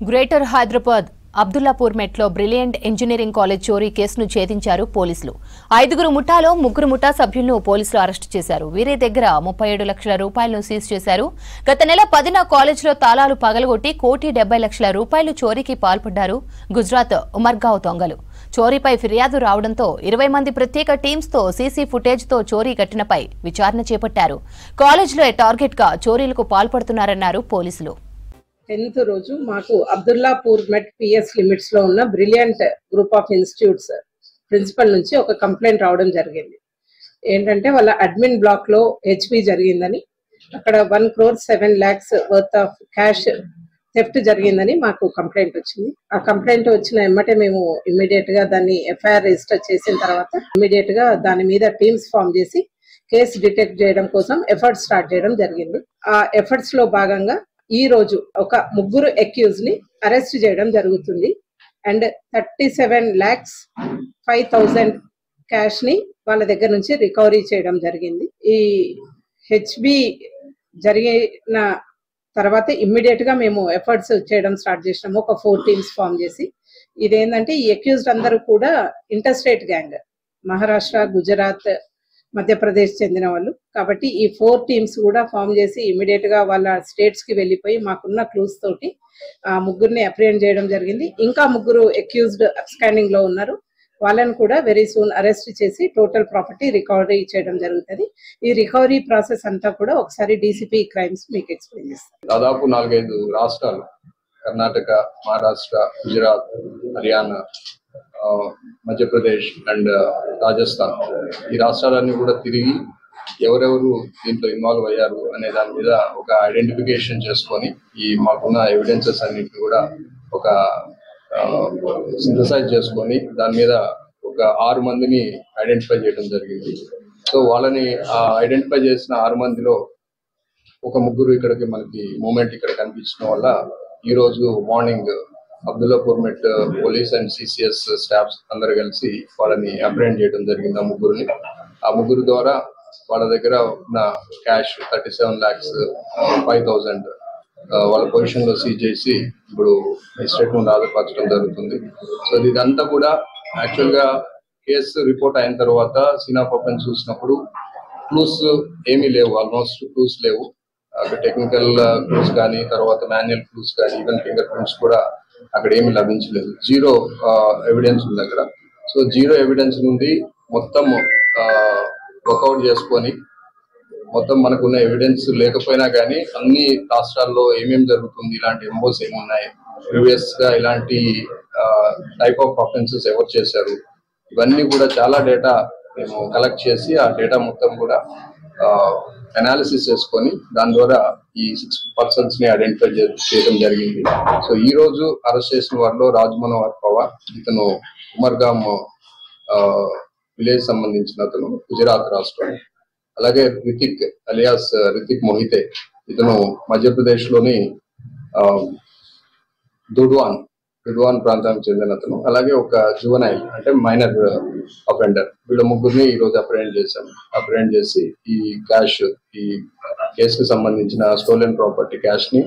Greater Hyderabad Abdullapur మెట్లో brilliant engineering college చోరీ కేసును ఛేదించారు పోలీసులు. 5 ముఠాలో 3 ముఠా సభ్యులను పోలీసులు అరెస్టు చేశారు. వీరి దగ్గర 37 లక్షల రూపాయలను సీజ్ చేశారు. గత నెల 10న కాలేజీలో తాళాలు పగలగొట్టి ₹1,70,00,000 చోరీకి పాల్పడ్డారు గుజరాత్ ఉమర్గావ్ దొంగలు. చోరీపై ఫిర్యాదు రావడంతో 20 మంది ప్రత్యేక టీమ్స్తో సీసీ ఫుటేజ్తో చోరీ ఘటనపై విచారణ చేపట్టారు. కాలేజీలో టార్గెట్ గా చోరీలకు పాల్పడుతున్నారన్నారు పోలీసులు. 10th రోజు మాకు అబ్దుల్లాపూర్ మెట్ పిఎస్ లిమిట్స్ లో ఉన్న brilliant group of institutes principal నుంచి ఒక కంప్లైంట్ రావడం జరిగింది. ఏంటంటే వాళ్ళ అడ్మిన్ బ్లాక్ లో హెచ్పి జరిగిందని, అక్కడ 1,07,00,000 వర్త్ ఆఫ్ క్యాష్ థెఫ్ట్ జరిగిందని మాకు కంప్లైంట్ వచ్చింది. ఆ కంప్లైంట్ వచ్చిన ఎమ్మటే మేము ఇమ్మీడియట్ గా దాన్ని ఎఫ్ఐఆర్ రిజిస్టర్ చేసిన తర్వాత ఇమ్మీడియట్ గా దాని మీద టీమ్స్ ఫామ్ చేసి కేసు డిటెక్ట్ చేయడం కోసం ఎఫర్ట్స్ స్టార్ట్ చేయడం జరిగింది. ఆ ఎఫర్ట్స్ లో భాగంగా ఈ రోజు ఒక 3 అక్యూజ్ ని అరెస్ట్ చేయడం జరుగుతుంది. అండ్ 37,05,000 క్యాష్ ని వాళ్ళ దగ్గర నుంచి రికవరీ చేయడం జరిగింది. ఈ హెచ్బి జరిగిన తర్వాత ఇమ్మీడియట్ గా మేము ఎఫర్ట్స్ చేయడం స్టార్ట్ చేసినాము. ఒక 4 టీమ్స్ ఫామ్ చేసి, ఇదేంటంటే ఈ అక్యూజ్డ్ అందరూ కూడా inter state gang, Maharashtra, Gujarat, Madhya Pradesh చెందిన వాళ్ళు. కాబట్టి ఈ 4 టీమ్స్ కూడా ఫామ్ చేసి ఇమీడియట్ గా వాళ్ళ స్టేట్స్ కి వెళ్ళిపోయి మాకున్న క్లూస్ తోటి ఆ 3ని అప్రిహెండ్ చేయడం జరిగింది. ఇంకా 3 అక్యూజ్డ్ అబ్స్కాండింగ్ లో ఉన్నారు. వాళ్ళని కూడా వెరీ సూన్ అరెస్ట్ చేసి టోటల్ ప్రాపర్టీ రికవరీ చేయడం జరుగుతుంది. ఈ రికవరీ ప్రాసెస్ అంతా కూడా ఒకసారి డీసీపీ క్రైమ్స్ మీకు ఎక్స్ప్లెయిన్ చేస్తారు. దాదాపు 4-5 రాష్ట్రాలు, కర్ణాటక, మహారాష్ట్ర, గుజరాత్, హర్యానా, మధ్యప్రదేశ్ అండ్ రాజస్థాన్, ఈ రాష్ట్రాలన్నీ కూడా తిరిగి ఎవరెవరు దీంట్లో ఇన్వాల్వ్ అయ్యారు అనే దాని మీద ఒక ఐడెంటిఫికేషన్ చేసుకొని ఈ మాకున్న ఎవిడెన్సెస్ అన్నింటిని కూడా ఒక సింథసైజ్ చేసుకొని దాని మీద ఒక 6 మందిని ఐడెంటిఫై చేయడం జరిగింది. సో వాళ్ళని ఐడెంటిఫై చేసిన 6 మందిలో ఒక 3 ఇక్కడికి మనకి మూమెంట్ ఇక్కడ కనిపించడం వల్ల ఈ రోజు morning Abdullapur met police and CCS staffs అందరు కలిసి వాళ్ళని అప్రెండ్ చేయడం జరిగింది. ఆ 3ని. ఆ 3 ద్వారా వాళ్ళ దగ్గర ఉన్న క్యాష్ 37,05,000 వాళ్ళ పొజిషన్ లో సీజ్ చేసి ఇప్పుడు స్టేట్మెంట్ హాజరుపరచడం జరుగుతుంది. సో ఇదంతా కూడా యాక్చువల్ గా కేసు రిపోర్ట్ అయిన తర్వాత సీన్ ఆఫ్ అఫెన్స్ చూసినప్పుడు క్లూస్ ఏమీ లేవు, ఆల్మోస్ట్ క్లూస్ లేవు. టెక్నికల్ క్లూస్ కానీ, తర్వాత మాన్యువల్ క్లూస్ కానీ, ఈవెన్ ఫింగర్ ప్రింట్స్ కూడా అక్కడ ఏమి లభించలేదు. 0 ఎవిడెన్స్ ఉంది అక్కడ. సో 0 ఎవిడెన్స్ నుండి మొత్తం వర్కౌట్ చేసుకొని మొత్తం మనకున్న ఎవిడెన్స్ లేకపోయినా కానీ అన్ని రాష్ట్రాల్లో ఏమేమి జరుగుతుంది, ఇలాంటి ఎంబోస్ ఏమున్నాయి, ప్రీవియస్ గా ఇలాంటి టైప్ ఆఫ్ అఫెన్సెస్ ఎవరు చేశారు, ఇవన్నీ కూడా చాలా డేటా మేము కలెక్ట్ చేసి ఆ డేటా మొత్తం కూడా అనాలిసిస్ చేసుకొని దాని ద్వారా ఈ 6 పర్సన్స్ ని ఐడెంటిఫై చేయడం జరిగింది. సో ఈ రోజు అరెస్ట్ చేసిన వారిలో రాజ్ మనోహర్ పవార్, ఇతను ఉమర్గామ్ విలేజ్ సంబంధించిన అతను, గుజరాత్ రాష్ట్రం. అలాగే రితిక్ అలియాస్ రితిక్ మొహితే, ఇతను మధ్యప్రదేశ్ లోని దుడ్వాన్ ప్రాంతానికి చెందిన అతను. అలాగే ఒక జువనైల్ అంటే మైనర్ అఫెండర్. వీళ్ళ 3ని ఈ రోజు అప్రెండ్ చేశాం. అప్రెండ్ చేసి ఈ క్యాష్, ఈ కేసుకు సంబంధించిన స్టోలెన్ ప్రాపర్టీ క్యాష్ ని